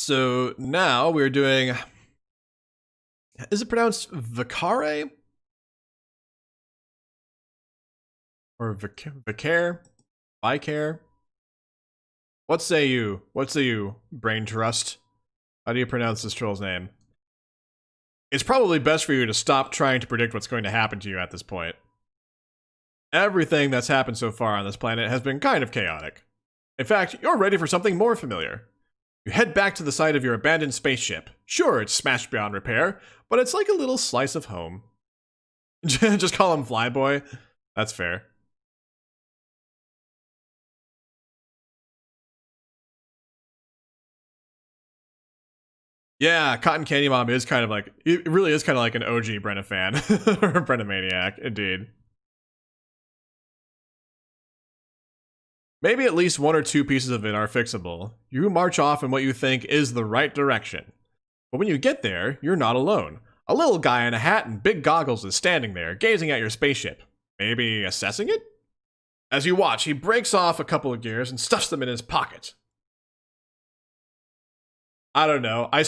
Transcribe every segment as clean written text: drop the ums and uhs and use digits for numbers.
So now we're doing, is it pronounced Vikare? Or Vikare? Vikare? What say you? What say you, Brain Trust? How do you pronounce this troll's name? It's probably best for you to stop trying to predict what's going to happen to you at this point. Everything that's happened so far on this planet has been kind of chaotic. In fact, you're ready for something more familiar. You head back to the site of your abandoned spaceship. Sure, it's smashed beyond repair, but it's like a little slice of home. Just call him Flyboy. That's fair. Yeah, Cotton Candy Mom is kind of like, it really is kind of like an OG Brenna fan. Or a Brenna Maniac, indeed. Maybe at least one or two pieces of it are fixable. You march off in what you think is the right direction. But when you get there, you're not alone. A little guy in a hat and big goggles is standing there, gazing at your spaceship. Maybe assessing it? As you watch, he breaks off a couple of gears and stuffs them in his pocket. I don't know. I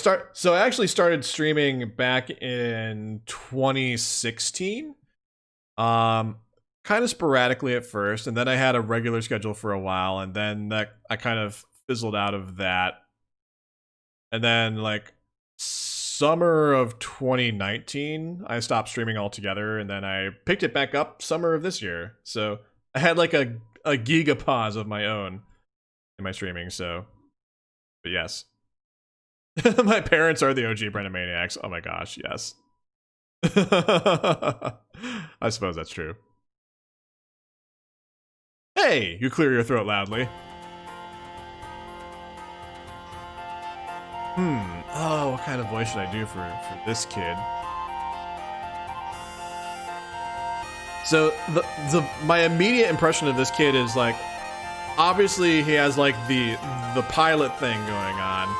actually started streaming back in 2016. Kind of sporadically at first, and then I had a regular schedule for a while, and then I kind of fizzled out of that. And then like summer of 2019, I stopped streaming altogether, and then I picked it back up summer of this year. So I had like a giga pause of my own in my streaming, so but yes. My parents are the OG Brenna Maniacs. Oh my gosh, yes. I suppose that's true. Hey, you clear your throat loudly. Oh, what kind of voice should I do for this kid? So my immediate impression of this kid is like, obviously he has like the pilot thing going on.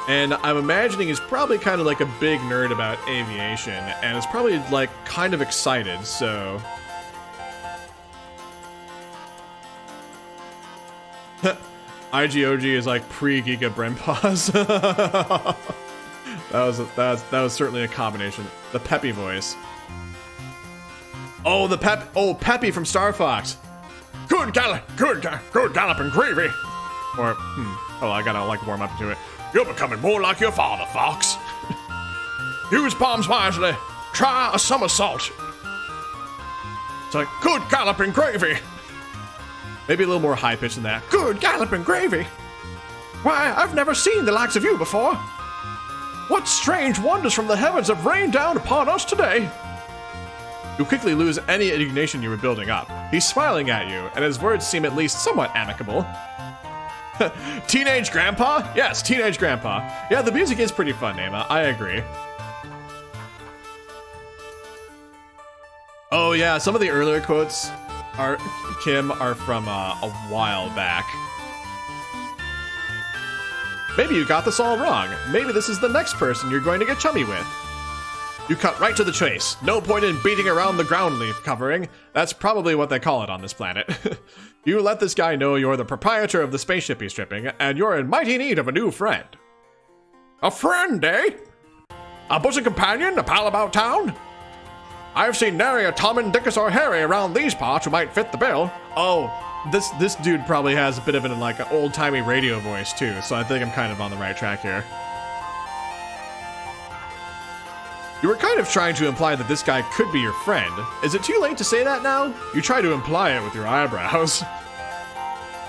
And I'm imagining he's probably kind of like a big nerd about aviation, and is probably like kind of excited, so... IGOG is like pre-Giga Brempause. that was certainly a combination. The peppy voice. Oh, Peppy from Star Fox. Good galloping gravy. Or I gotta like warm up to it. You're becoming more like your father, Fox. Use palms wisely. Try a somersault. It's like, good galloping gravy. Maybe a little more high-pitched than that. Good galloping gravy. Why, I've never seen the likes of you before. What strange wonders from the heavens have rained down upon us today? You quickly lose any indignation you were building up. He's smiling at you, and his words seem at least somewhat amicable. Teenage Grandpa? Yes, Teenage Grandpa. Yeah, the music is pretty fun, Nema. I agree. Oh yeah, some of the earlier quotes are from a while back. Maybe you got this all wrong. Maybe this is the next person you're going to get chummy with. You cut right to the chase. No point in beating around the ground leaf covering. That's probably what they call it on this planet. You let this guy know you're the proprietor of the spaceship he's stripping, and you're in mighty need of a new friend. A friend, eh? A bosom companion, a pal about town? I've seen nary a Tom and Dickus or Harry around these parts who might fit the bill. Oh, this dude probably has a bit of an old-timey radio voice too, so I think I'm kind of on the right track here. You were kind of trying to imply that this guy could be your friend. Is it too late to say that now? You try to imply it with your eyebrows.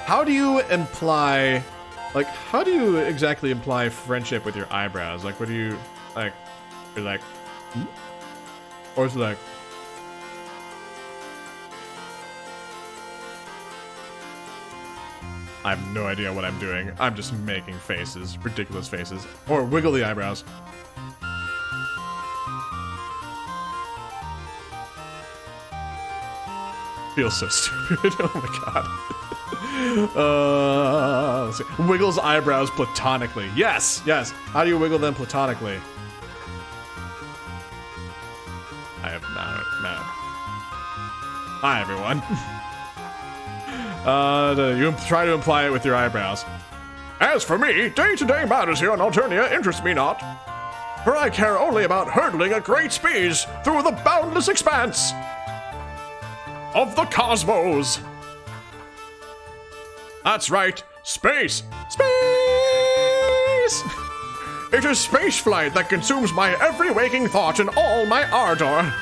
How do you imply... Like, how do you exactly imply friendship with your eyebrows? Like, what do you... Like... You're like... Hmm? Or is it like... I have no idea what I'm doing. I'm just making faces. Ridiculous faces. Or wiggle the eyebrows. Feels so stupid. Oh my god. Let's see. Wiggles eyebrows platonically. Yes, yes. How do you wiggle them platonically? I have no. Hi, everyone. You try to imply it with your eyebrows. As for me, day-to-day matters here on Alternia interest me not, for I care only about hurtling at great speeds through the boundless expanse of the cosmos. That's right, space. Space! It is spaceflight that consumes my every waking thought and all my ardor.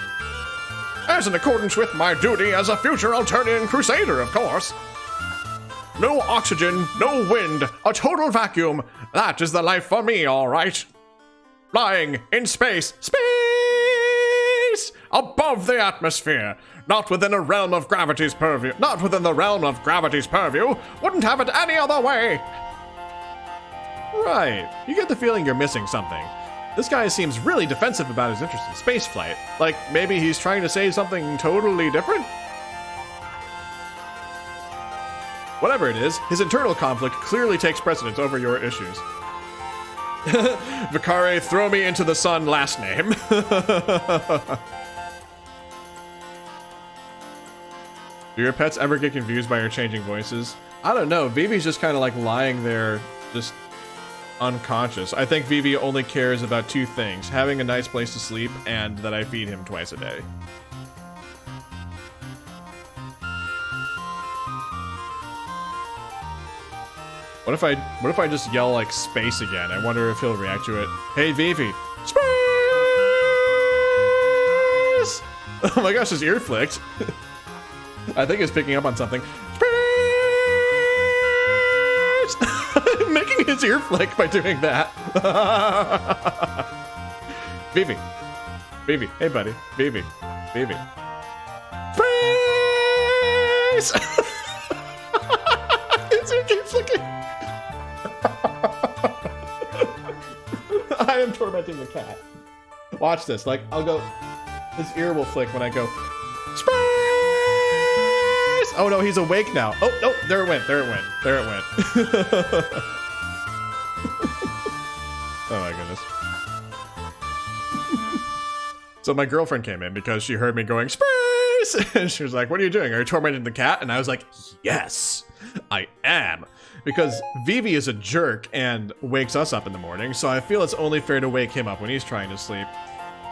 As in accordance with my duty as a future Alternian crusader, of course. No oxygen, no wind, a total vacuum. That is the life for me, all right. Flying in space. Space! Above the atmosphere. Not within a realm of gravity's purview. Not within the realm of gravity's purview. Wouldn't have it any other way. Right. You get the feeling you're missing something. This guy seems really defensive about his interest in spaceflight. Like, maybe he's trying to say something totally different? Whatever it is, his internal conflict clearly takes precedence over your issues. Vikare, throw me into the sun, last name. Do your pets ever get confused by your changing voices? I don't know. Vivi's just kind of like lying there, just unconscious. I think Vivi only cares about two things: having a nice place to sleep and that I feed him twice a day. What if I just yell like space again? I wonder if he'll react to it. Hey Vivi, space! Oh my gosh, his ear flicked. I think it's picking up on something. Space! Making his ear flick by doing that. Vivi. Vivi. Hey, buddy. Vivi. Vivi. Space! His ear keeps flicking. I am tormenting the cat. Watch this. Like, I'll go... His ear will flick when I go... Space! Oh no, he's awake now. Oh, no, there it went, there it went, there it went. Oh my goodness. So my girlfriend came in because she heard me going, space! And she was like, what are you doing? Are you tormenting the cat? And I was like, yes, I am. Because Vivi is a jerk and wakes us up in the morning, so I feel it's only fair to wake him up when he's trying to sleep.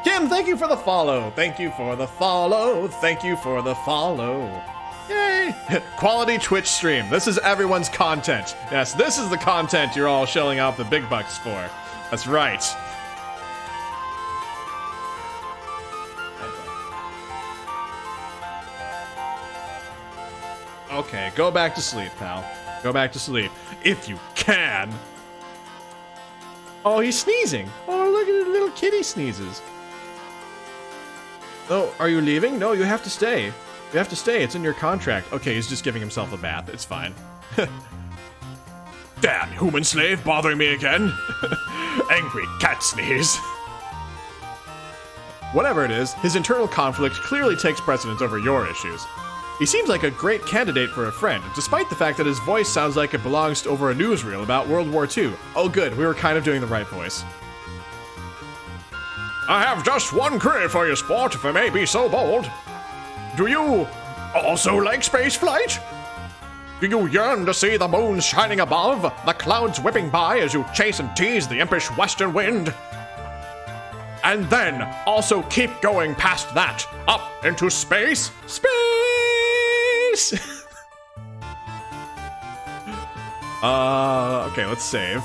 Kim, thank you for the follow. Thank you for the follow. Thank you for the follow. Yay! Quality Twitch stream. This is everyone's content. Yes, this is the content you're all shelling out the big bucks for. That's right. Okay, go back to sleep, pal. Go back to sleep. If you can. Oh, he's sneezing. Oh, look at the little kitty sneezes. Oh, are you leaving? No, you have to stay. You have to stay. It's in your contract. Okay, he's just giving himself a bath. It's fine. Damn, human slave bothering me again. Angry cat sneeze. Whatever it is, his internal conflict clearly takes precedence over your issues. He seems like a great candidate for a friend, despite the fact that his voice sounds like it belongs to over a newsreel about World War II. Oh good, we were kind of doing the right voice. I have just one query for you, sport, if I may be so bold. Do you also like spaceflight? Do you yearn to see the moon shining above, the clouds whipping by as you chase and tease the impish western wind? And then also keep going past that, up into space? Space! Okay, let's save.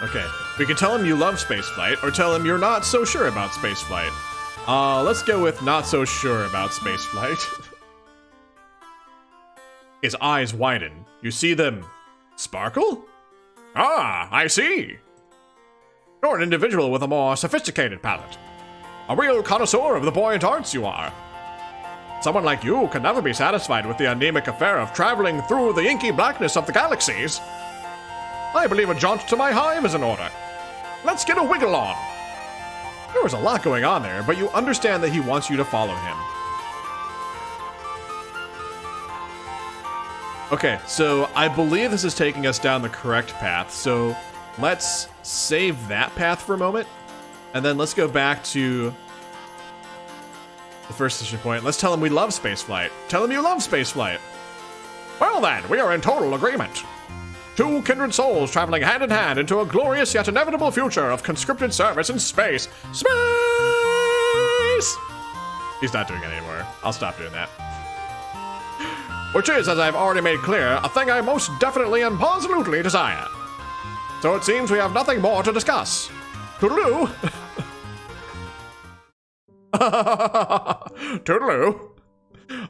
Okay, we can tell him you love spaceflight, or tell him you're not so sure about spaceflight. Let's go with not so sure about spaceflight. His eyes widen. You see them sparkle? Ah, I see. You're an individual with a more sophisticated palate. A real connoisseur of the buoyant arts you are. Someone like you can never be satisfied with the anemic affair of traveling through the inky blackness of the galaxies. I believe a jaunt to my hive is in order. Let's get a wiggle on. There was a lot going on there, but you understand that he wants you to follow him. Okay, so I believe this is taking us down the correct path, so let's save that path for a moment, and then let's go back to the first decision point. Let's tell him we love spaceflight. Tell him you love spaceflight. Well then, we are in total agreement. Two kindred souls traveling hand in hand into a glorious yet inevitable future of conscripted service in space. Space! He's not doing it anymore. I'll stop doing that. Which is, as I've already made clear, a thing I most definitely and positively desire. So it seems we have nothing more to discuss. Toodaloo! Toodaloo!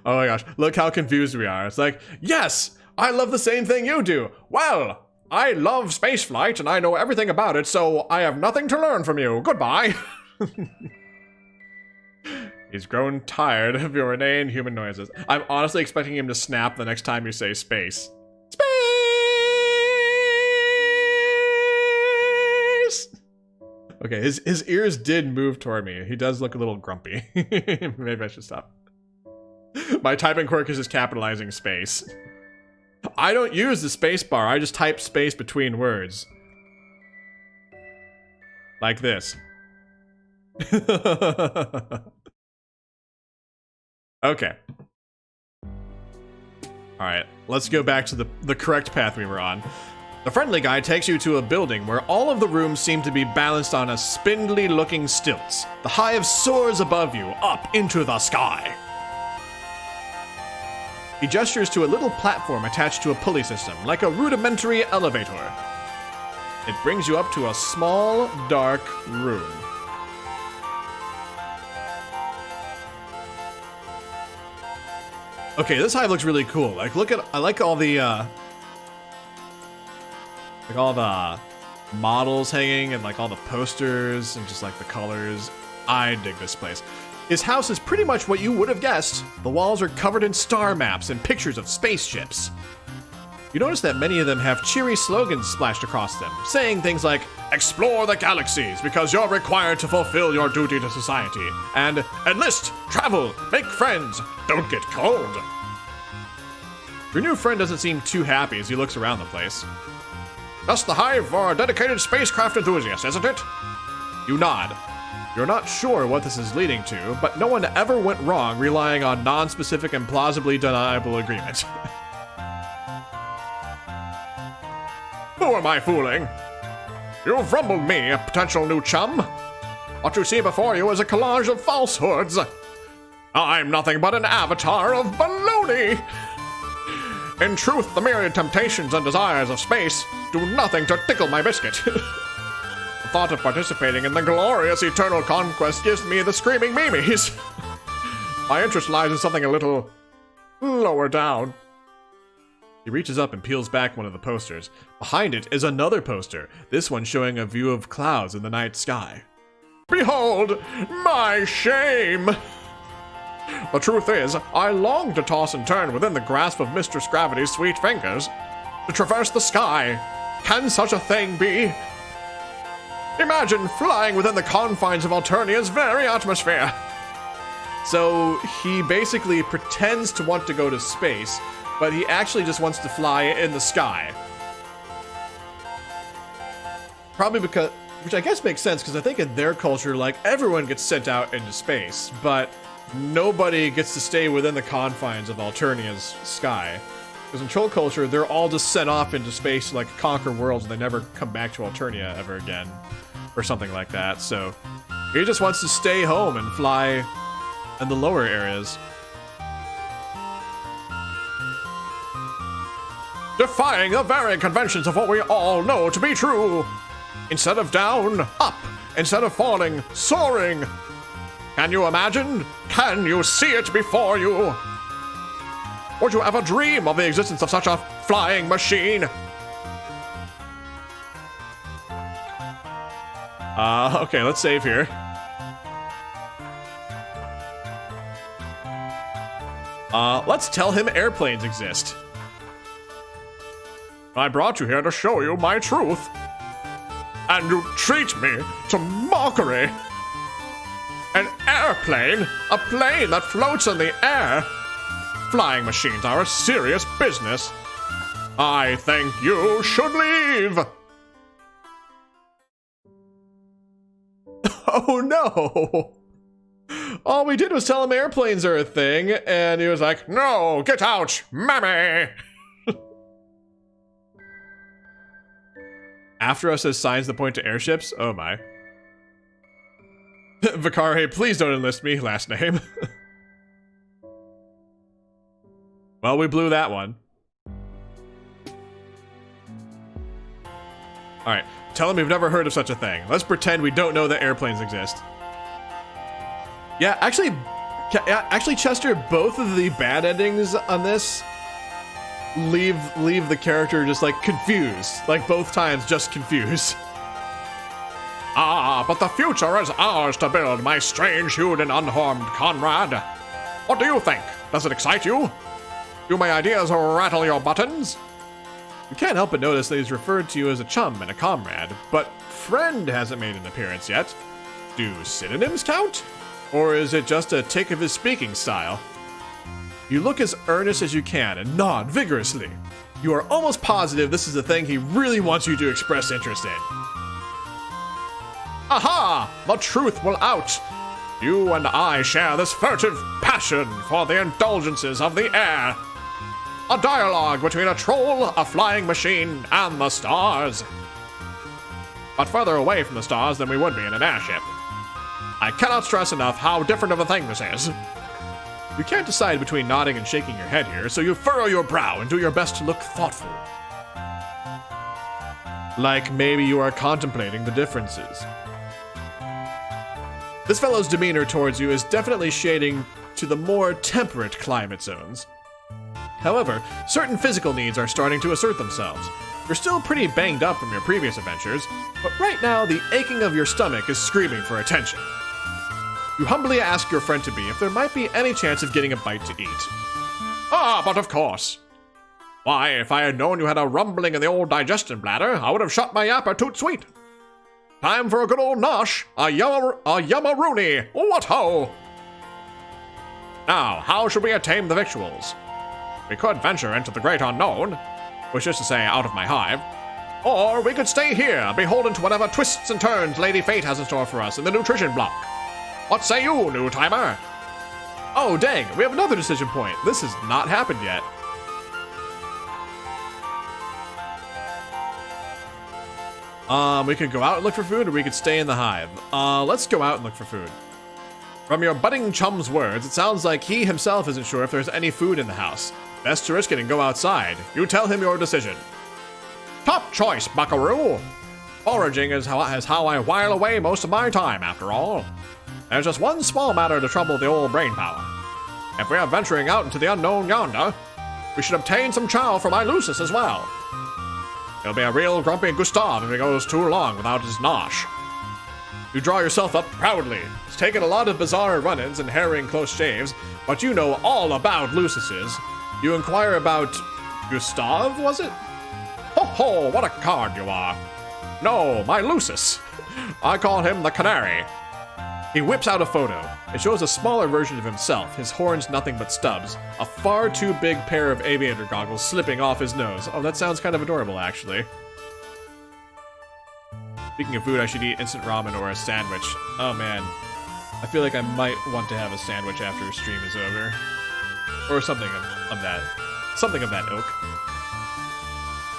Oh my gosh, look how confused we are. It's like, yes, I love the same thing you do. Well, I love spaceflight and I know everything about it, so I have nothing to learn from you. Goodbye. He's grown tired of your inane human noises. I'm honestly expecting him to snap the next time you say space. Space! Okay, his ears did move toward me. He does look a little grumpy. Maybe I should stop. My typing quirk is just capitalizing space. I don't use the space bar, I just type space between words. Like this. Okay. Alright, let's go back to the correct path we were on. The friendly guide takes you to a building where all of the rooms seem to be balanced on a spindly-looking stilts. The hive soars above you, up into the sky. He gestures to a little platform attached to a pulley system, like a rudimentary elevator. It brings you up to a small, dark room. Okay, this hive looks really cool. Like, I like all the, models hanging and like all the posters and just like the colors. I dig this place. His house is pretty much what you would have guessed. The walls are covered in star maps and pictures of spaceships. You notice that many of them have cheery slogans splashed across them, saying things like, "Explore the galaxies because you're required to fulfill your duty to society," and "Enlist, travel, make friends, don't get cold." Your new friend doesn't seem too happy as he looks around the place. Just the hive for a dedicated spacecraft enthusiast, isn't it? You nod. You're not sure what this is leading to, but no one ever went wrong relying on non-specific and plausibly deniable agreement. Who am I fooling? You've rumbled me, a potential new chum. What you see before you is a collage of falsehoods. I'm nothing but an avatar of baloney. In truth, the myriad temptations and desires of space do nothing to tickle my biscuit. The thought of participating in the glorious eternal conquest gives me the screaming memes. My interest lies in something a little lower down. He reaches up and peels back one of the posters. Behind it is another poster, this one showing a view of clouds in the night sky. Behold, my shame! The truth is, I long to toss and turn within the grasp of Mistress Gravity's sweet fingers. To traverse the sky. Can such a thing be? Imagine flying within the confines of Alternia's very atmosphere. So he basically pretends to want to go to space, but he actually just wants to fly in the sky. Probably because, which I guess makes sense, because I think in their culture, like, everyone gets sent out into space, but nobody gets to stay within the confines of Alternia's sky. Because in troll culture, they're all just sent off into space to, like, conquer worlds, and they never come back to Alternia ever again. Or something like that, so he just wants to stay home and fly in the lower areas. Defying the very conventions of what we all know to be true. Instead of down, up. Instead of falling, soaring. Can you imagine? Can you see it before you? Would you ever dream of the existence of such a flying machine? Okay, let's save here. Let's tell him airplanes exist. I brought you here to show you my truth. And you treat me to mockery. An airplane? A plane that floats in the air? Flying machines are a serious business. I think you should leave. Oh no! All we did was tell him airplanes are a thing, and he was like, "No, get out, mammy!" after us as signs that point to airships? Oh my. Vikare, please don't enlist me, last name. Well, we blew that one. Alright, tell him we've never heard of such a thing. Let's pretend we don't know that airplanes exist. Yeah, actually, Chester, both of the bad endings on this leave the character just, like, confused. Like, both times, just confused. Ah, but the future is ours to build, my strange-hued and unharmed comrade. What do you think? Does it excite you? Do my ideas rattle your buttons? You can't help but notice that he's referred to you as a chum and a comrade, but friend hasn't made an appearance yet. Do synonyms count? Or is it just a tick of his speaking style? You look as earnest as you can and nod vigorously. You are almost positive this is the thing he really wants you to express interest in. Aha! The truth will out! You and I share this furtive passion for the indulgences of the air. A dialogue between a troll, a flying machine, and the stars. But further away from the stars than we would be in an airship. I cannot stress enough how different of a thing this is. You can't decide between nodding and shaking your head here, so you furrow your brow and do your best to look thoughtful. Like maybe you are contemplating the differences. This fellow's demeanor towards you is definitely shading to the more temperate climate zones. However, certain physical needs are starting to assert themselves. You're still pretty banged up from your previous adventures, but right now the aching of your stomach is screaming for attention. You humbly ask your friend to be if there might be any chance of getting a bite to eat. Ah, but of course. Why, if I had known you had a rumbling in the old digestion bladder, I would have shut my yapper toot sweet. Time for a good old nosh, a yumma-rooney, what ho! Now, how should we attain the victuals? We could venture into the great unknown, which is to say, out of my hive, or we could stay here, beholden to whatever twists and turns Lady Fate has in store for us in the nutrition block. What say you, new timer? Oh, dang, we have another decision point. This has not happened yet. We could go out and look for food, or we could stay in the hive. Let's go out and look for food. From your budding chum's words, it sounds like he himself isn't sure if there's any food in the house. Best to risk it and go outside. You tell him your decision. Top choice, buckaroo. Foraging is how I while away most of my time, after all. There's just one small matter to trouble the old brain power. If we are venturing out into the unknown yonder, we should obtain some chow for my Lucis as well. He'll be a real grumpy Gustav if he goes too long without his nosh. You draw yourself up proudly. It's taken a lot of bizarre run-ins and harrowing close shaves, but you know all about Lucises. You inquire about Gustav, was it? Ho ho, what a card you are. No, my Lucis. I call him the Canary. He whips out a photo. It shows a smaller version of himself, his horns nothing but stubs, a far too big pair of aviator goggles slipping off his nose. Oh, that sounds kind of adorable, actually. Speaking of food, I should eat instant ramen or a sandwich. Oh man, I feel like I might want to have a sandwich after stream is over. Or something of that ilk.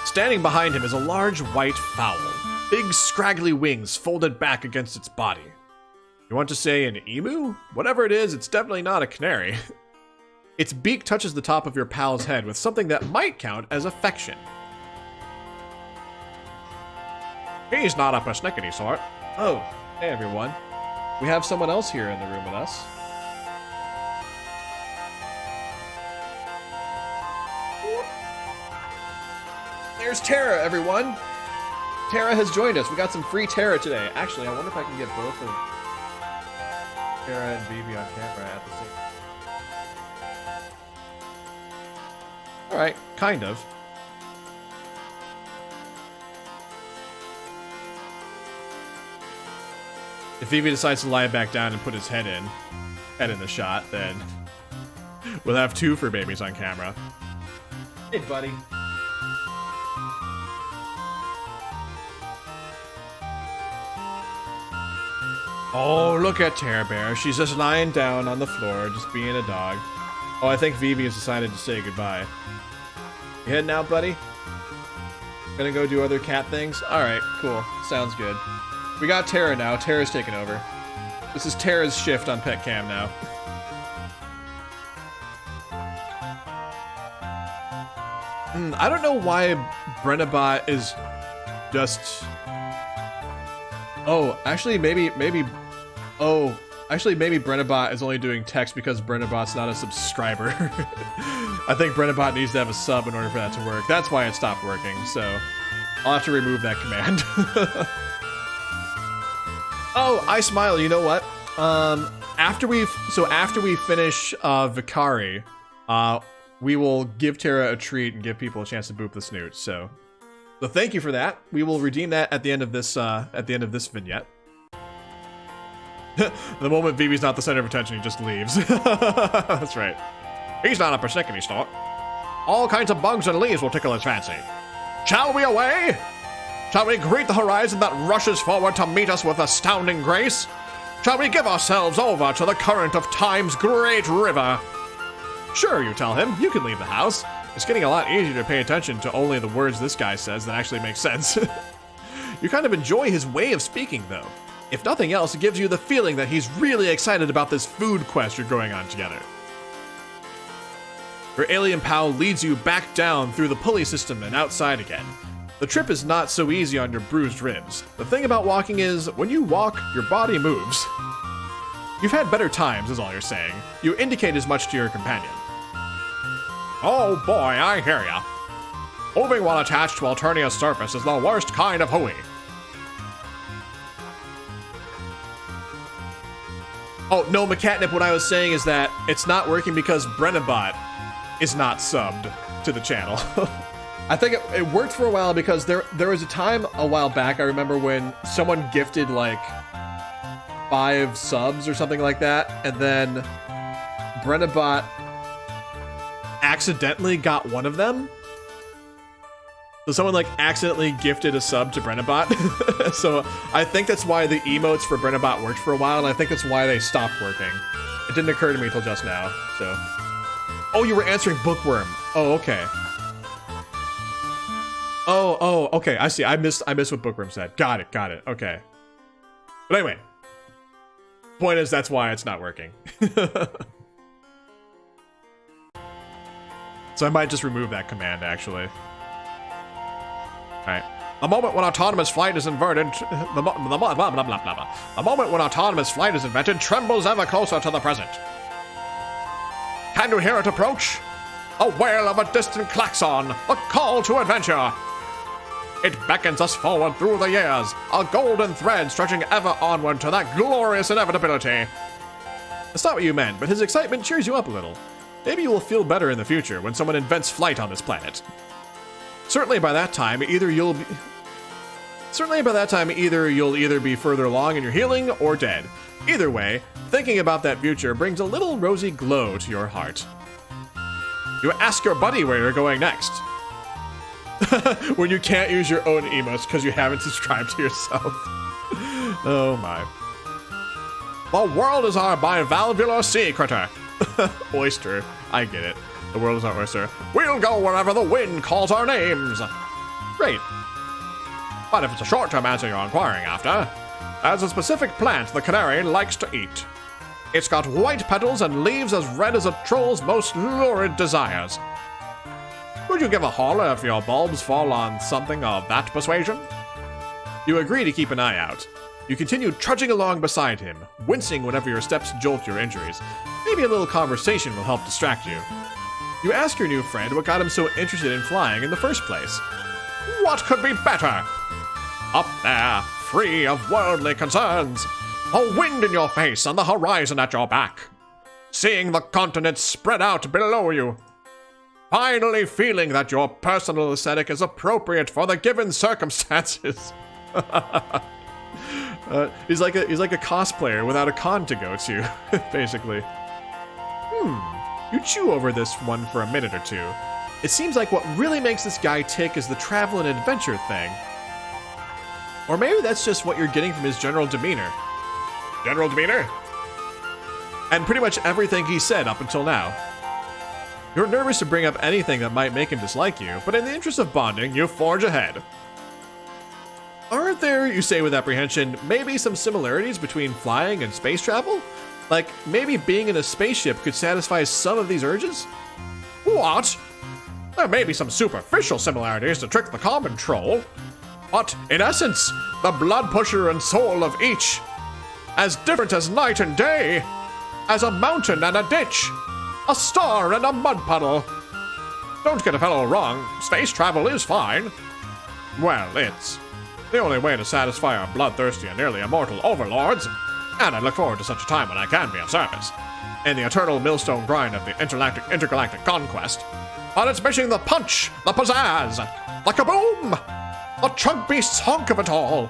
Standing behind him is a large white fowl, big scraggly wings folded back against its body. You want to say an emu? Whatever it is, it's definitely not a canary. Its beak touches the top of your pal's head with something that might count as affection. He's not a persnickety sort. Oh, hey everyone. We have someone else here in the room with us. There's Tara, everyone. Tara has joined us. We got some free Tara today. Actually, I wonder if I can get both of Tara and Vivi on camera at the same. All right, kind of. If Vivi decides to lie back down and put his head in the shot, then we'll have two fur babies on camera. Hey, buddy. Oh, look at Terra Bear. She's just lying down on the floor, just being a dog. Oh, I think Vivi has decided to say goodbye. You heading out, buddy? Gonna go do other cat things? Alright, cool. Sounds good. We got Tara now. Tara's taking over. This is Tara's shift on Pet Cam now. I don't know why Brennabot is just... Oh, actually, maybe Brennabot is only doing text because Brennabot's not a subscriber. I think Brennabot needs to have a sub in order for that to work. That's why it stopped working, so I'll have to remove that command. Oh, I smile. You know what? After we finish Vikare, we will give Tara a treat and give people a chance to boop the snoot. So thank you for that. We will redeem that at the end of this vignette. The moment Vivi's not the center of attention, he just leaves. That's right. He's not a persnickety stalk. All kinds of bugs and leaves will tickle his fancy. Shall we away? Shall we greet the horizon that rushes forward to meet us with astounding grace? Shall we give ourselves over to the current of time's great river? Sure, you tell him. You can leave the house. It's getting a lot easier to pay attention to only the words this guy says that actually make sense. You kind of enjoy his way of speaking, though. If nothing else, it gives you the feeling that he's really excited about this food quest you're going on together. Your alien pal leads you back down through the pulley system and outside again. The trip is not so easy on your bruised ribs. The thing about walking is, when you walk, your body moves. You've had better times, is all you're saying. You indicate as much to your companion. Oh boy, I hear ya. Moving while attached to Alternia's surface is the worst kind of hooey. Oh, no, McCatnip, what I was saying is that it's not working because Brennabot is not subbed to the channel. I think it worked for a while because there was a time a while back, I remember, when someone gifted like 5 subs or something like that, and then Brennabot accidentally got one of them. So someone like accidentally gifted a sub to Brennabot. So I think that's why the emotes for Brennabot worked for a while, and I think that's why they stopped working. It didn't occur to me until just now, so. Oh, you were answering Bookworm. Oh, okay. Oh, okay, I see. I missed what Bookworm said. Got it, okay. But anyway. Point is, that's why it's not working. So I might just remove that command, actually. Alright. The moment when autonomous flight is inverted, the moment when autonomous flight is invented trembles ever closer to the present. Can you hear it approach? A wail of a distant klaxon, a call to adventure. It beckons us forward through the years, a golden thread stretching ever onward to that glorious inevitability. That's not what you meant, but his excitement cheers you up a little. Maybe you will feel better in the future when someone invents flight on this planet. Certainly by that time, either you'll be further along in your healing or dead. Either way, thinking about that future brings a little rosy glow to your heart. You ask your buddy where you're going next. When you can't use your own emotes because you haven't subscribed to yourself. Oh my. The world is our bivalvular sea critter. Oyster. I get it. The world is our oyster. We'll go wherever the wind calls our names. Great. But if it's a short-term answer you're inquiring after, there's a specific plant the canary likes to eat. It's got white petals and leaves as red as a troll's most lurid desires. Would you give a holler if your bulbs fall on something of that persuasion? You agree to keep an eye out. You continue trudging along beside him, wincing whenever your steps jolt your injuries. Maybe a little conversation will help distract you. You ask your new friend what got him so interested in flying in the first place. What could be better? Up there, free of worldly concerns, a wind in your face and the horizon at your back. Seeing the continents spread out below you. Finally feeling that your personal aesthetic is appropriate for the given circumstances. He's like a cosplayer without a con to go to, basically. You chew over this one for a minute or two. It seems like what really makes this guy tick is the travel and adventure thing. Or maybe that's just what you're getting from his general demeanor. General demeanor? And pretty much everything he said up until now. You're nervous to bring up anything that might make him dislike you, but in the interest of bonding, you forge ahead. Aren't there, you say with apprehension, maybe some similarities between flying and space travel? Like, maybe being in a spaceship could satisfy some of these urges? What? There may be some superficial similarities to trick the common troll, but in essence, the blood pusher and soul of each, as different as night and day, as a mountain and a ditch, a star and a mud puddle. Don't get a fellow wrong, space travel is fine. Well, it's the only way to satisfy our bloodthirsty and nearly immortal overlords, and I look forward to such a time when I can be of service in the eternal millstone grind of the intergalactic conquest. But it's missing the punch, the pizzazz, the kaboom, the chug beast's honk of it all.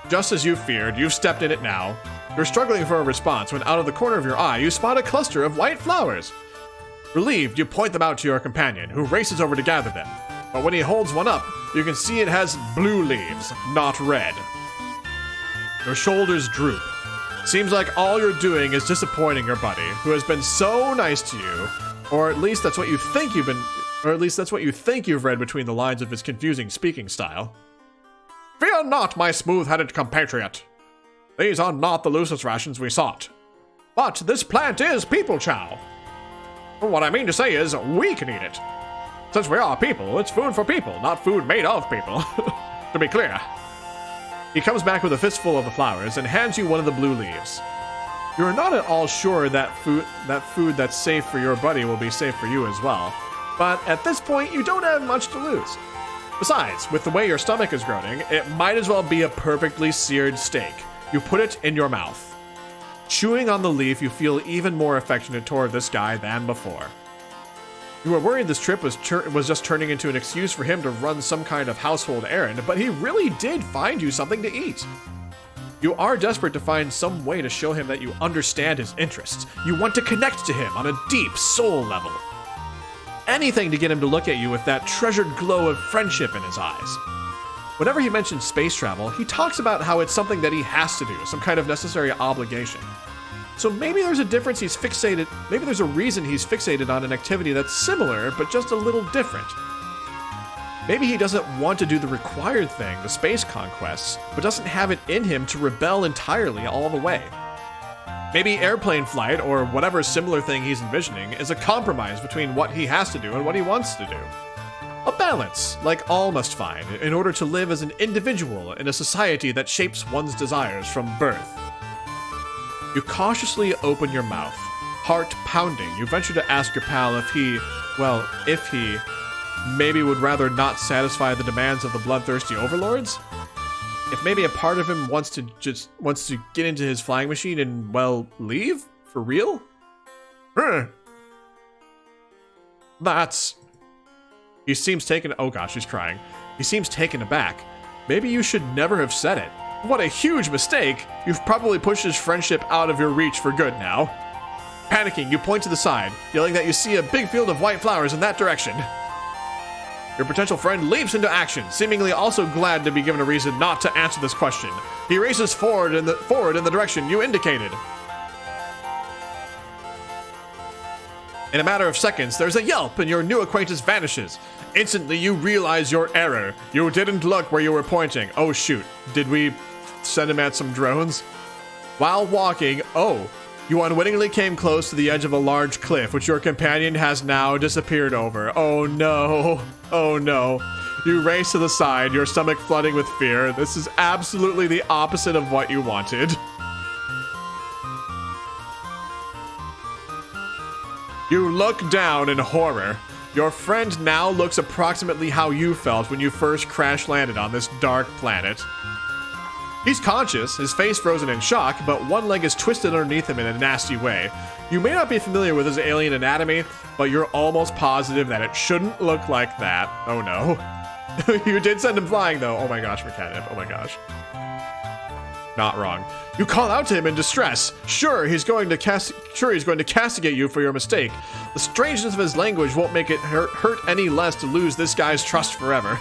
Just as you feared, you've stepped in it now. You're struggling for a response when out of the corner of your eye you spot a cluster of white flowers. Relieved, you point them out to your companion, who races over to gather them. But when he holds one up, you can see it has blue leaves, not red. Your shoulders droop. Seems like all you're doing is disappointing your buddy, who has been so nice to you, or at least that's what you think you've read between the lines of his confusing speaking style. Fear not, my smooth-headed compatriot. These are not the Lucis rations we sought. But this plant is people chow. What I mean to say is, we can eat it. Since we are people, it's food for people, not food made of people. To be clear. He comes back with a fistful of the flowers and hands you one of the blue leaves. You're not at all sure that food that's safe for your buddy will be safe for you as well. But at this point, you don't have much to lose. Besides, with the way your stomach is groaning, it might as well be a perfectly seared steak. You put it in your mouth. Chewing on the leaf, you feel even more affectionate toward this guy than before. You were worried this trip was just turning into an excuse for him to run some kind of household errand, but he really did find you something to eat. You are desperate to find some way to show him that you understand his interests. You want to connect to him on a deep soul level. Anything to get him to look at you with that treasured glow of friendship in his eyes. Whenever he mentions space travel, he talks about how it's something that he has to do, some kind of necessary obligation. So maybe there's a reason he's fixated on an activity that's similar, but just a little different. Maybe he doesn't want to do the required thing, the space conquests, but doesn't have it in him to rebel entirely all the way. Maybe airplane flight, or whatever similar thing he's envisioning, is a compromise between what he has to do and what he wants to do. A balance, like all must find, in order to live as an individual in a society that shapes one's desires from birth. You cautiously open your mouth, heart pounding. You venture to ask your pal if he maybe would rather not satisfy the demands of the bloodthirsty overlords? If maybe a part of him wants to get into his flying machine and, well, leave? For real? He seems taken. Oh gosh, he's crying. He seems taken aback. Maybe you should never have said it. What a huge mistake! You've probably pushed his friendship out of your reach for good now. Panicking, you point to the side, yelling that you see a big field of white flowers in that direction. Your potential friend leaps into action, seemingly also glad to be given a reason not to answer this question. He races forward in the direction you indicated. In a matter of seconds, there's a yelp and your new acquaintance vanishes. Instantly, you realize your error. You didn't look where you were pointing. Oh shoot, did we send him at some drones? While walking, you unwittingly came close to the edge of a large cliff, which your companion has now disappeared over. Oh no, oh no. You race to the side, your stomach flooding with fear. This is absolutely the opposite of what you wanted. You look down in horror. Your friend now looks approximately how you felt when you first crash landed on this dark planet. He's conscious, his face frozen in shock, but one leg is twisted underneath him in a nasty way. You may not be familiar with his alien anatomy, but you're almost positive that it shouldn't look like that. Oh no. You did send him flying though. Oh my gosh, McCann. Oh my gosh. Not wrong. You call out to him in distress. Sure, he's going to castigate you for your mistake. The strangeness of his language won't make it hurt any less to lose this guy's trust forever.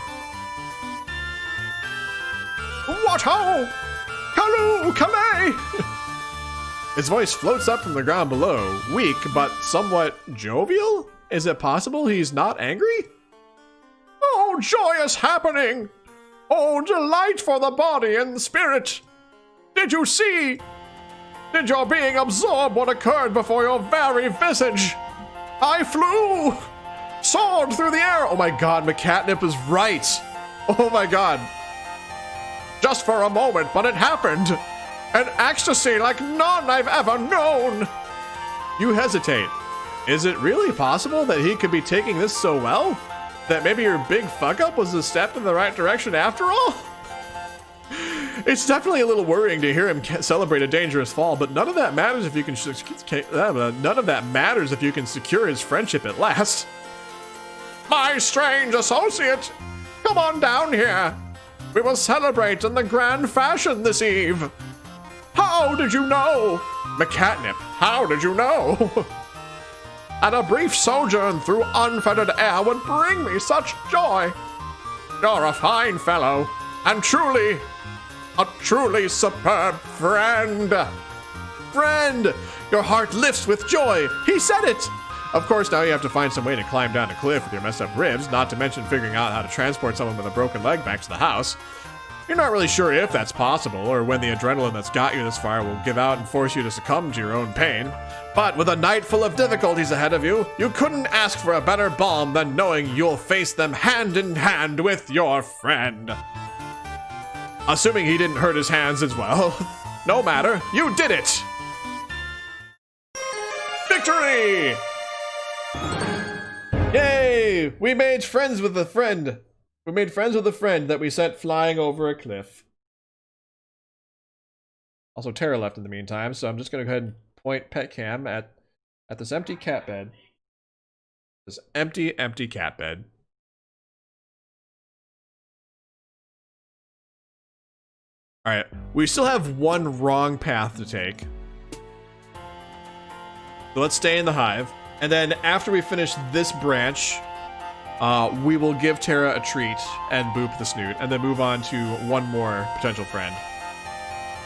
What ho? Hello, Calais! His voice floats up from the ground below, weak but somewhat jovial? Is it possible he's not angry? Oh, joyous happening! Oh, delight for the body and the spirit! Did you see? Did your being absorb what occurred before your very visage? I flew! Soared through the air! Oh my god, McCatnip is right! Oh my god. Just for a moment, but it happened! An ecstasy like none I've ever known! You hesitate. Is it really possible that he could be taking this so well? That maybe your big fuck-up was a step in the right direction after all? It's definitely a little worrying to hear him celebrate a dangerous fall, but none of that matters if you can secure his friendship at last. My strange associate, come on down here. We will celebrate in the grand fashion this eve. How did you know? McCatnip, how did you know? And a brief sojourn through unfettered air would bring me such joy. You're a fine fellow, and a truly superb friend. Friend! Your heart lifts with joy. He said it! Of course, now you have to find some way to climb down a cliff with your messed up ribs, not to mention figuring out how to transport someone with a broken leg back to the house. You're not really sure if that's possible, or when the adrenaline that's got you this far will give out and force you to succumb to your own pain. But with a night full of difficulties ahead of you, you couldn't ask for a better balm than knowing you'll face them hand in hand with your friend. Assuming he didn't hurt his hands as well. No matter, you did it! Victory! Yay! We made friends with a friend. We made friends with a friend that we sent flying over a cliff. Also, Tara left in the meantime, so I'm just gonna go ahead and point pet cam at this empty cat bed. This empty cat bed. Alright, we still have one wrong path to take. So let's stay in the hive. And then after we finish this branch, we will give Tara a treat and boop the snoot, and then move on to one more potential friend.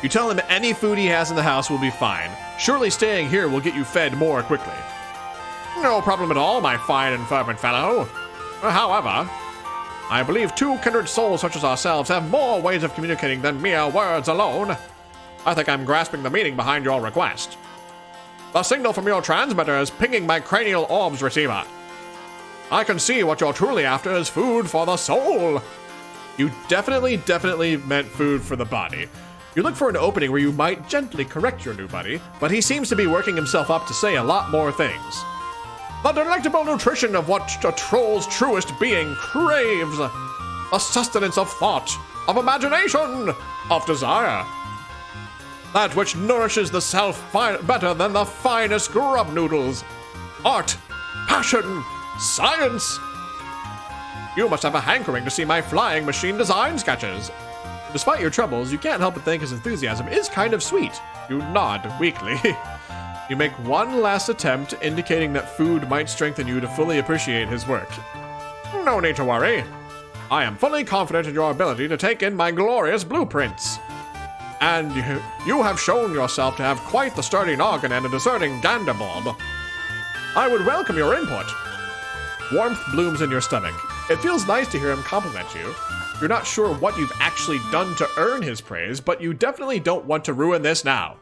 You tell him any food he has in the house will be fine. Surely staying here will get you fed more quickly. No problem at all, my fine and fervent fellow. However, I believe two kindred souls such as ourselves have more ways of communicating than mere words alone. I think I'm grasping the meaning behind your request. The signal from your transmitter is pinging my cranial orbs receiver. I can see what you're truly after is food for the soul. You definitely meant food for the body. You look for an opening where you might gently correct your new buddy, but he seems to be working himself up to say a lot more things. The delectable nutrition of what a troll's truest being craves. A sustenance of thought, of imagination, of desire. That which nourishes the self better than the finest grub noodles. Art, passion, science. You must have a hankering to see my flying machine design sketches. Despite your troubles, you can't help but think his enthusiasm is kind of sweet. You nod weakly. You make one last attempt, indicating that food might strengthen you to fully appreciate his work. No need to worry. I am fully confident in your ability to take in my glorious blueprints. And you have shown yourself to have quite the sturdy noggin and a discerning gander bulb. I would welcome your input. Warmth blooms in your stomach. It feels nice to hear him compliment you. You're not sure what you've actually done to earn his praise, but you definitely don't want to ruin this now.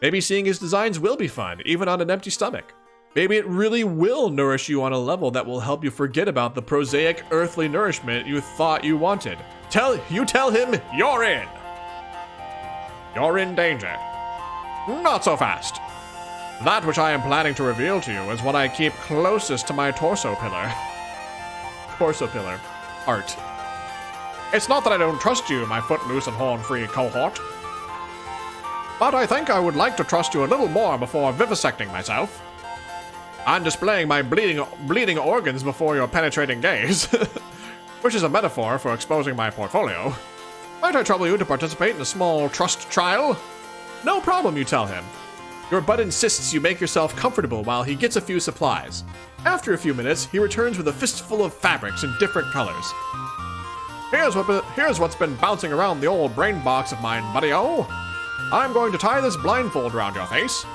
Maybe seeing his designs will be fun, even on an empty stomach. Maybe it really will nourish you on a level that will help you forget about the prosaic earthly nourishment you thought you wanted. Tell him you're in. You're in danger. Not so fast. That which I am planning to reveal to you is what I keep closest to my torso pillar. Torso pillar. Art. It's not that I don't trust you, my footloose and horn-free cohort. But I think I would like to trust you a little more before vivisecting myself. And displaying my bleeding organs before your penetrating gaze. Which is a metaphor for exposing my portfolio. Might I trouble you to participate in a small trust trial? No problem, you tell him. Your bud insists you make yourself comfortable while he gets a few supplies. After a few minutes, he returns with a fistful of fabrics in different colors. Here's what's been bouncing around the old brain box of mine, buddy-o. I'm going to tie this blindfold around your face.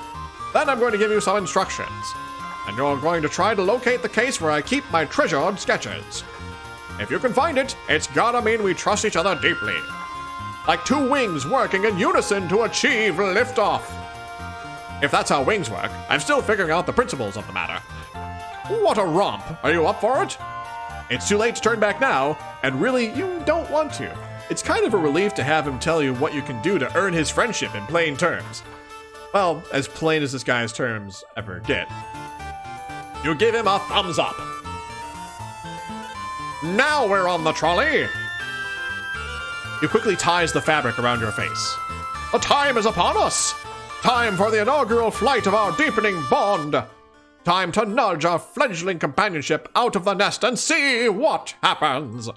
Then I'm going to give you some instructions. and you're going to try to locate the case where I keep my treasured sketches. If you can find it, it's gotta mean we trust each other deeply. Like two wings working in unison to achieve liftoff. If that's how wings work, I'm still figuring out the principles of the matter. What a romp. Are you up for it? It's too late to turn back now, and really, you don't want to. It's kind of a relief to have him tell you what you can do to earn his friendship in plain terms. Well, as plain as this guy's terms ever get. You give him a thumbs up. Now we're on the trolley. He quickly ties the fabric around your face. The time is upon us. Time for the inaugural flight of our deepening bond. Time to nudge our fledgling companionship out of the nest and see what happens.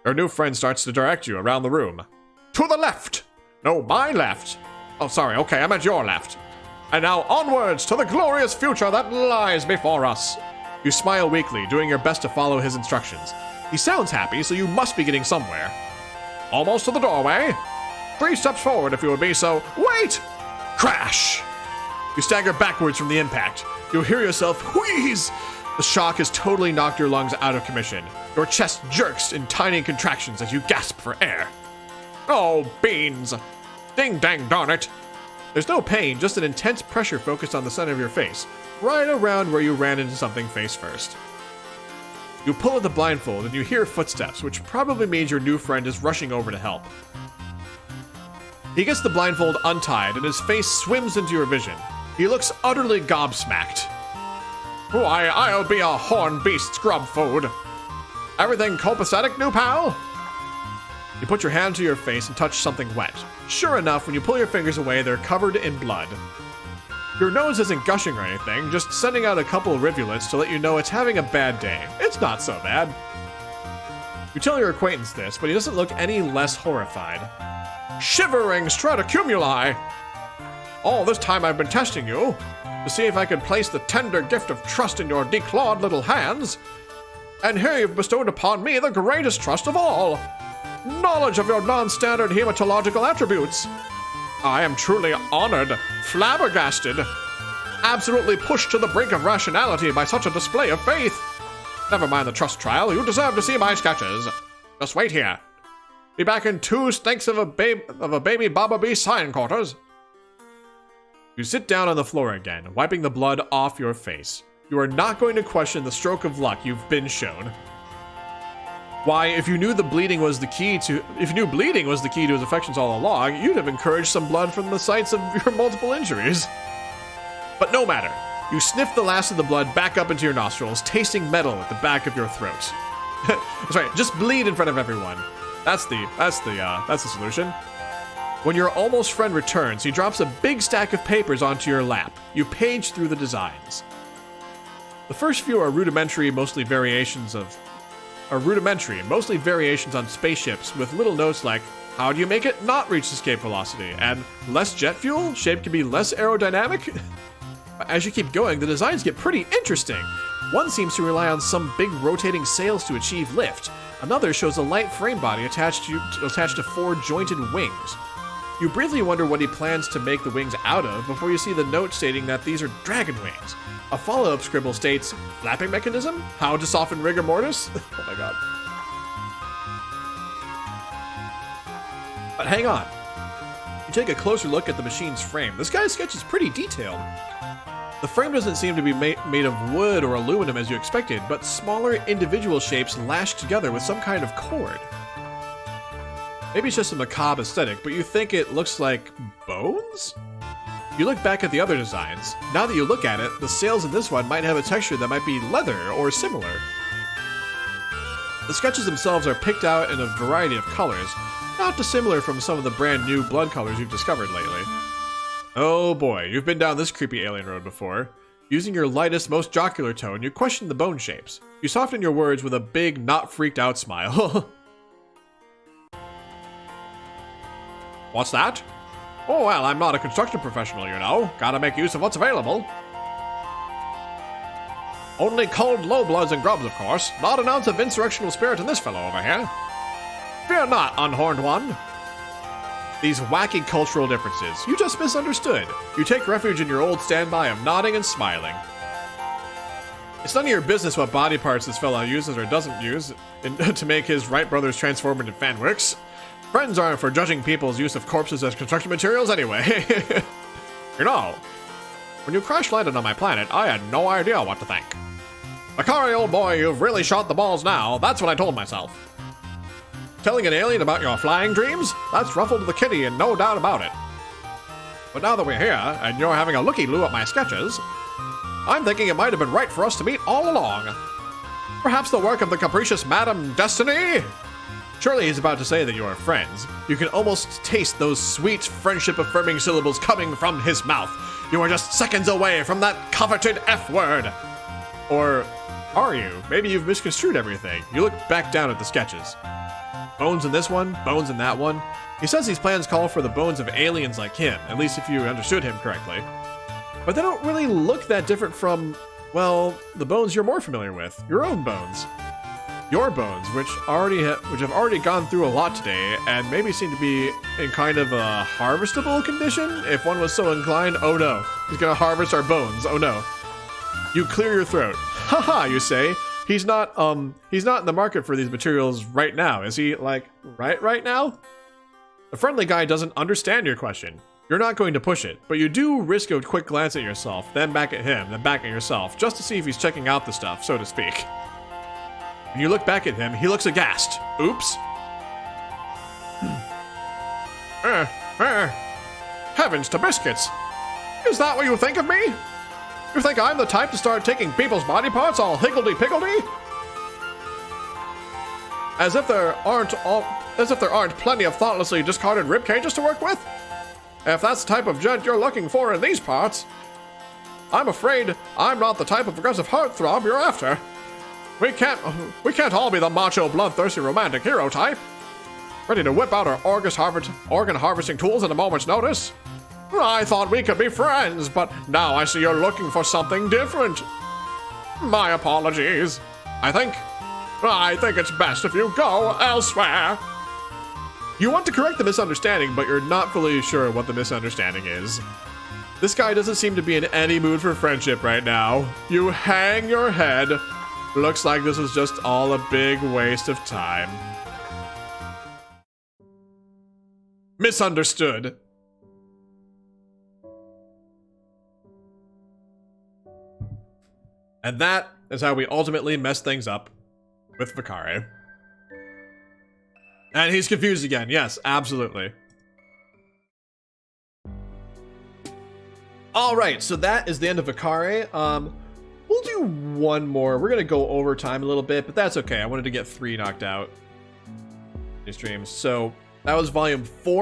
Your new friend starts to direct you around the room. To the left. No, my left. Oh, sorry. Okay, I meant your left. And now onwards to the glorious future that lies before us. You smile weakly, doing your best to follow his instructions. He sounds happy, so you must be getting somewhere. Almost to the doorway. 3 steps forward if you would be so. Wait! Crash! You stagger backwards from the impact. You'll hear yourself wheeze. The shock has totally knocked your lungs out of commission. Your chest jerks in tiny contractions as you gasp for air. Oh, beans. Ding dang darn it. There's no pain, just an intense pressure focused on the center of your face, right around where you ran into something face first. You pull at the blindfold and you hear footsteps, which probably means your new friend is rushing over to help. He gets the blindfold untied and his face swims into your vision. He looks utterly gobsmacked. Why, I'll be a horn beast scrub food. Everything copacetic, new pal? You put your hand to your face and touch something wet. Sure enough, when you pull your fingers away, they're covered in blood. Your nose isn't gushing or anything, just sending out a couple of rivulets to let you know it's having a bad day. It's not so bad. You tell your acquaintance this, but he doesn't look any less horrified. Shivering stratocumuli! All this time I've been testing you, to see if I could place the tender gift of trust in your declawed little hands. And here you've bestowed upon me the greatest trust of all. Knowledge of your non-standard hematological attributes. I am truly honored, flabbergasted, absolutely pushed to the brink of rationality by such a display of faith. Never mind the trust trial, you deserve to see my sketches. Just wait here. Be back in 2 stinks of a baby Baba Bee sign quarters. You sit down on the floor again, wiping the blood off your face. You are not going to question the stroke of luck you've been shown. Why, if you knew bleeding was the key to his affections all along, you'd have encouraged some blood from the sites of your multiple injuries. But no matter. You sniff the last of the blood back up into your nostrils, tasting metal at the back of your throat. That's right, just bleed in front of everyone. That's the solution. When your almost friend returns, he drops a big stack of papers onto your lap. You page through the designs. The first few are rudimentary, mostly variations on spaceships with little notes like, how do you make it not reach escape velocity? And less jet fuel? Shape can be less aerodynamic? As you keep going, the designs get pretty interesting. One seems to rely on some big rotating sails to achieve lift. Another shows a light frame body attached to 4 jointed wings. You briefly wonder what he plans to make the wings out of before you see the note stating that these are dragon wings. A follow-up scribble states, flapping mechanism? How to soften rigor mortis? Oh my god. But hang on. You take a closer look at the machine's frame. This guy's sketch is pretty detailed. The frame doesn't seem to be made of wood or aluminum as you expected, but smaller individual shapes lashed together with some kind of cord. Maybe it's just a macabre aesthetic, but you think it looks like bones? You look back at the other designs. Now that you look at it, the sails in this one might have a texture that might be leather or similar. The sketches themselves are picked out in a variety of colors, not dissimilar from some of the brand new blood colors you've discovered lately. Oh boy, you've been down this creepy alien road before. Using your lightest, most jocular tone, you question the bone shapes. You soften your words with a big, not freaked out smile. What's that? Oh well, I'm not a construction professional, you know. Gotta make use of what's available. Only cold low-bloods and grubs, of course. Not an ounce of insurrectional spirit in this fellow over here. Fear not, unhorned one. These wacky cultural differences. You just misunderstood. You take refuge in your old standby of nodding and smiling. It's none of your business what body parts this fellow uses or doesn't use to make his Wright brothers transform into fanworks. Friends aren't for judging people's use of corpses as construction materials anyway. You know, when you crash landed on my planet, I had no idea what to think. Vikare, old boy, you've really shot the balls now. That's what I told myself. Telling an alien about your flying dreams? That's ruffled the kitty and no doubt about it. But now that we're here, and you're having a looky-loo at my sketches, I'm thinking it might have been right for us to meet all along. Perhaps the work of the capricious Madam Destiny? Surely he's about to say that you are friends. You can almost taste those sweet friendship-affirming syllables coming from his mouth. You are just seconds away from that coveted F-word. Or are you? Maybe you've misconstrued everything. You look back down at the sketches. Bones in this one, bones in that one. He says these plans call for the bones of aliens like him, at least if you understood him correctly. But they don't really look that different from, well, the bones you're more familiar with. Your own bones. Your bones, which have already gone through a lot today, and maybe seem to be in kind of a harvestable condition, if one was so inclined. Oh no, he's gonna harvest our bones, oh no. You clear your throat. Haha, you say. He's not in the market for these materials right now, is he? Like, right now? The friendly guy doesn't understand your question. You're not going to push it, but you do risk a quick glance at yourself, then back at him, then back at yourself, just to see if he's checking out the stuff, so to speak. When you look back at him, he looks aghast. Oops. Heavens to biscuits. Is that what you think of me? You think I'm the type to start taking people's body parts all higgledy-piggledy? As if there aren't plenty of thoughtlessly discarded rib cages to work with? If that's the type of gent you're looking for in these parts, I'm afraid I'm not the type of aggressive heartthrob you're after. We can't all be the macho, bloodthirsty, romantic hero type. Ready to whip out our organ harvesting tools at a moment's notice. I thought we could be friends, but now I see you're looking for something different. My apologies. I think it's best if you go elsewhere. You want to correct the misunderstanding, but you're not fully sure what the misunderstanding is. This guy doesn't seem to be in any mood for friendship right now. You hang your head. Looks like this was just all a big waste of time. Misunderstood. And that is how we ultimately mess things up with Vikare. And he's confused again. Yes, absolutely. All right, so that is the end of Vikare. We'll do one more. We're gonna go over time a little bit, but that's okay. I wanted to get 3 knocked out in streams. So that was volume 4.